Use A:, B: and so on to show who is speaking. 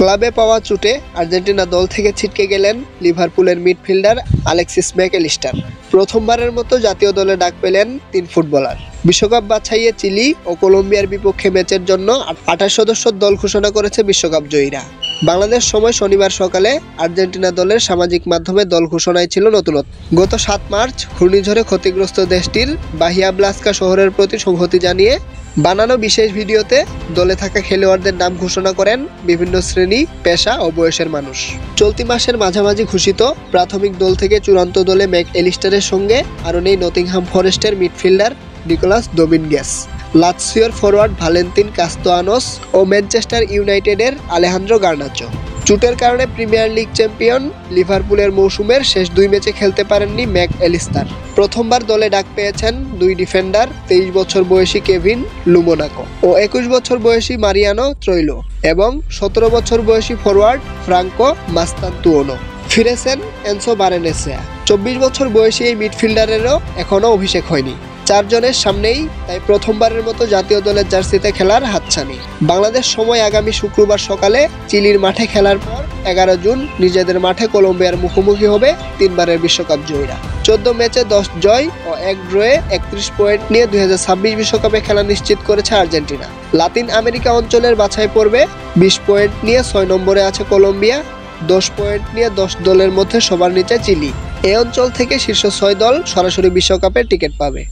A: ক্লাবে পাওয়া চোটে আর্জেন্টিনা দল থেকে ছিটকে গেলেন লিভারপুলের মিডফিল্ডার আলেক্সিস ম্যাকঅ্যালিস্টার। প্রথমবারের মতো জাতীয় দলে ডাক পেলেন 3 ফুটবলার। বিশ্বকাপ বাছাইয়ে চিলি ও কলম্বিয়ার বিপক্ষে ম্যাচের জন্য 28 সদস্যের দল ঘোষণা করেছে বিশ্বকাপ জয়ীরা। বাংলাদেশ সময় শনিবার সকালে আর্জেন্টিনা দলের সামাজিক মাধ্যমে দল ঘোষণায় ছিল নতুনত্ব। গত 7 মার্চ ঘূর্ণিঝড়ে ক্ষতিগ্রস্ত দেশটির বাহিয়া ব্লাস্কা শহরের প্রতি সংহতি জানিয়ে বানানো বিশেষ ভিডিওতে দলে থাকা খেলোয়াড়দের নাম ঘোষণা করেন বিভিন্ন শ্রেণী, পেশা ও বয়সের মানুষ। চলতি মাসের মাঝামাঝি ঘোষিত প্রাথমিক দল থেকে চূড়ান্ত দলে ম্যাকঅ্যালিস্টারের সঙ্গে আরও নেই নটিংহাম ফরেস্টের মিডফিল্ডার নিকোলাস ডোমিনগেস, লাৎসিওর ফরওয়ার্ড ভালেন্তিন কাস্তোয়ানোস ও ম্যানচেস্টার ইউনাইটেডের আলেহান্দ্রো গার্নাচো। চোটের কারণে প্রিমিয়ার লিগ চ্যাম্পিয়ন লিভারপুলের মৌসুমের শেষ 2 ম্যাচে খেলতে পারেননি ম্যাকঅ্যালিস্টার। প্রথমবার দলে ডাক পেয়েছেন 2 ডিফেন্ডার, 23 বছর বয়সী কেভিন লুমোনাকো ও 21 বছর বয়সী মারিয়ানো ত্রৈলো এবং 17 বছর বয়সী ফরওয়ার্ড ফ্রাঙ্কো মাস্তান্তুওনো। ফিরেছেন এনসো বারেনেসিয়া। 24 বছর বয়সী এই মিডফিল্ডারেরও এখনও অভিষেক হয়নি। 4 জনের সামনেই তাই প্রথমবারের মতো জাতীয় দলের জার্সিতে খেলার হাতছানি। বাংলাদেশ সময় আগামী শুক্রবার সকালে চিলির মাঠে খেলার পর 11 জুন নিজেদের মাঠে কলম্বিয়ার মুখোমুখি হবে 3 বারের বিশ্বকাপ জয়ীরা। 14 ম্যাচে 10 জয় ও 1 ড্রয়ে 31 পয়েন্ট নিয়ে 2026 বিশ্বকাপে খেলা নিশ্চিত করেছে আর্জেন্টিনা। লাতিন আমেরিকা অঞ্চলের বাছাই পর্বে 20 পয়েন্ট নিয়ে 6 নম্বরে আছে কলম্বিয়া, 10 পয়েন্ট নিয়ে 10 দলের মধ্যে সবার নিচে চিলি। এই অঞ্চল থেকে শীর্ষ 6 দল সরাসরি বিশ্বকাপের টিকিট পাবে।